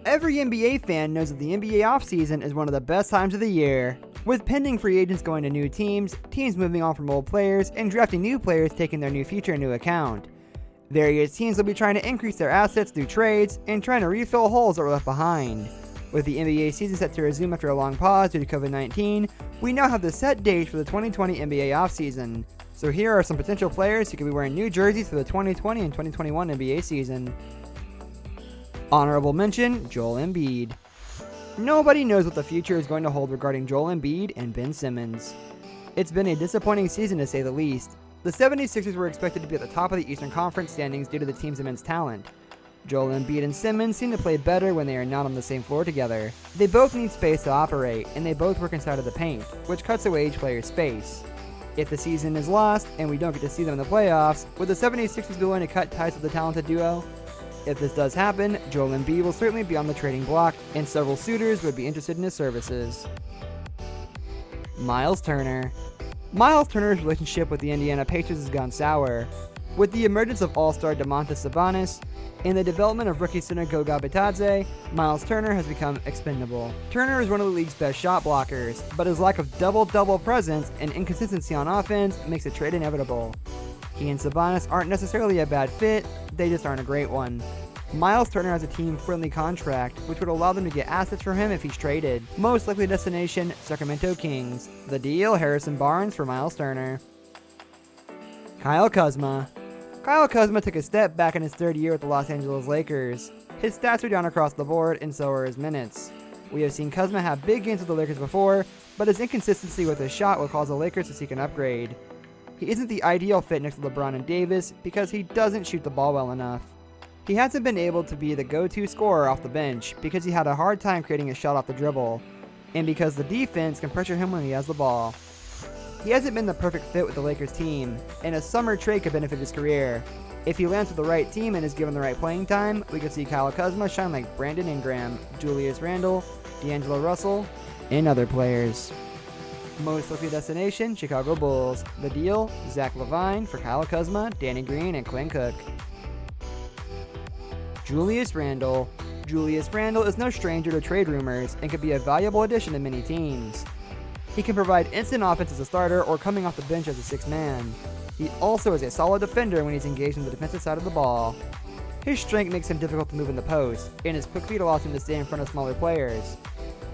Every NBA fan knows that the NBA offseason is one of the best times of the year. With pending free agents going to new teams, teams moving on from old players, and drafting new players taking their new future into account. Various teams will be trying to increase their assets through trades and trying to refill holes that were left behind. With the NBA season set to resume after a long pause due to COVID-19, we now have the set date for the 2020 NBA offseason. So here are some potential players who could be wearing new jerseys for the 2020 and 2021 NBA season. Honorable mention, Joel Embiid. Nobody knows what the future is going to hold regarding Joel Embiid and Ben Simmons. It's been a disappointing season to say the least. The 76ers were expected to be at the top of the Eastern Conference standings due to the team's immense talent. Joel Embiid and Simmons seem to play better when they are not on the same floor together. They both need space to operate, and they both work inside of the paint, which cuts away each player's space. If the season is lost and we don't get to see them in the playoffs, would the 76ers be willing to cut ties with the talented duo? If this does happen, Joel Embiid will certainly be on the trading block, and several suitors would be interested in his services. Miles Turner. Miles Turner's relationship with the Indiana Pacers has gone sour. With the emergence of all-star Domantas Sabonis and the development of rookie center Goga Bitadze, Miles Turner has become expendable. Turner is one of the league's best shot blockers, but his lack of double-double presence and inconsistency on offense makes a trade inevitable. He and Sabonis aren't necessarily a bad fit, they just aren't a great one. Miles Turner has a team-friendly contract, which would allow them to get assets for him if he's traded. Most likely destination, Sacramento Kings. The deal, Harrison Barnes for Miles Turner. Kyle Kuzma. Kyle Kuzma took a step back in his third year with the Los Angeles Lakers. His stats are down across the board, and so are his minutes. We have seen Kuzma have big games with the Lakers before, but his inconsistency with his shot will cause the Lakers to seek an upgrade. He isn't the ideal fit next to LeBron and Davis because he doesn't shoot the ball well enough. He hasn't been able to be the go-to scorer off the bench because he had a hard time creating a shot off the dribble, and because the defense can pressure him when he has the ball. He hasn't been the perfect fit with the Lakers team, and a summer trade could benefit his career. If he lands with the right team and is given the right playing time, we could see Kyle Kuzma shine like Brandon Ingram, Julius Randle, D'Angelo Russell, and other players. Most likely destination, Chicago Bulls. The deal, Zach LaVine for Kyle Kuzma, Danny Green, and Quinn Cook. Julius Randle. Julius Randle is no stranger to trade rumors and could be a valuable addition to many teams. He can provide instant offense as a starter or coming off the bench as a sixth man. He also is a solid defender when he's engaged on the defensive side of the ball. His strength makes him difficult to move in the post, and his quick feet allows him to stay in front of smaller players.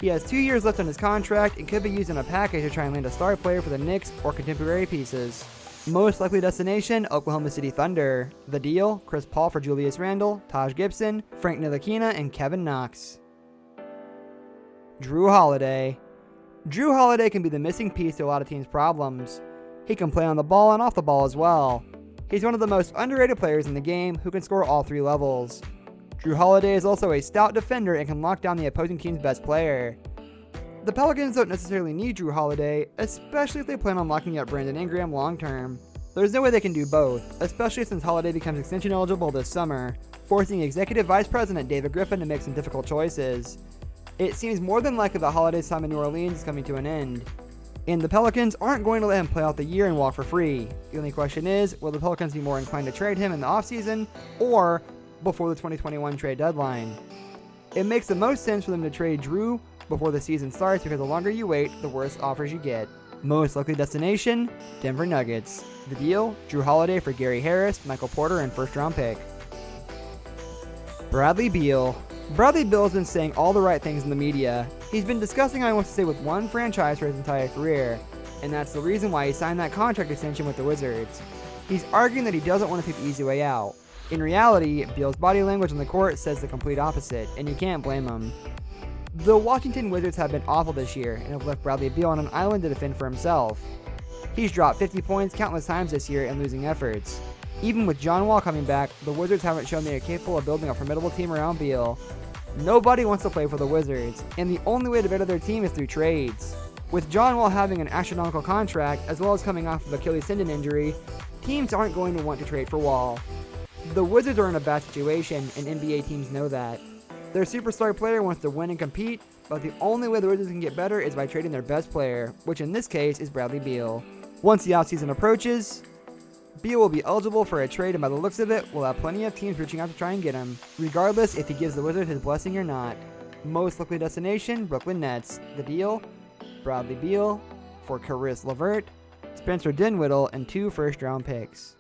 He has 2 years left on his contract and could be used in a package to try and land a star player for the Knicks or contemporary pieces. Most likely destination, Oklahoma City Thunder. The deal, Chris Paul for Julius Randle, Taj Gibson, Frank Ntilikina, and Kevin Knox. Drew Holiday. Drew Holiday can be the missing piece to a lot of teams' problems. He can play on the ball and off the ball as well. He's one of the most underrated players in the game who can score all three levels. Drew Holiday is also a stout defender and can lock down the opposing team's best player. The Pelicans don't necessarily need Drew Holiday, especially if they plan on locking up Brandon Ingram long term. There's no way they can do both, especially since Holiday becomes extension eligible this summer, forcing Executive Vice President David Griffin to make some difficult choices. It seems more than likely that Holiday's time in New Orleans is coming to an end, and the Pelicans aren't going to let him play out the year and walk for free. The only question is, will the Pelicans be more inclined to trade him in the offseason or before the 2021 trade deadline? It makes the most sense for them to trade Drew before the season starts because the longer you wait, the worse offers you get. Most likely destination, Denver Nuggets. The deal, Drew Holiday for Gary Harris, Michael Porter, and first-round pick. Bradley Beal. Bradley Beal has been saying all the right things in the media. He's been discussing how he wants to stay with one franchise for his entire career, and that's the reason why he signed that contract extension with the Wizards. He's arguing that he doesn't want to take the easy way out. In reality, Beal's body language on the court says the complete opposite, and you can't blame him. The Washington Wizards have been awful this year and have left Bradley Beal on an island to defend for himself. He's dropped 50 points countless times this year in losing efforts. Even with John Wall coming back, the Wizards haven't shown they are capable of building a formidable team around Beal. Nobody wants to play for the Wizards, and the only way to better their team is through trades. With John Wall having an astronomical contract, as well as coming off of Achilles tendon injury, teams aren't going to want to trade for Wall. The Wizards are in a bad situation, and NBA teams know that. Their superstar player wants to win and compete, but the only way the Wizards can get better is by trading their best player, which in this case is Bradley Beal. Once the offseason approaches, Beal will be eligible for a trade, and by the looks of it, we'll have plenty of teams reaching out to try and get him, regardless if he gives the Wizards his blessing or not. Most likely destination, Brooklyn Nets. The deal? Bradley Beal for Caris LeVert, Spencer Dinwiddie, and 2 first-round picks.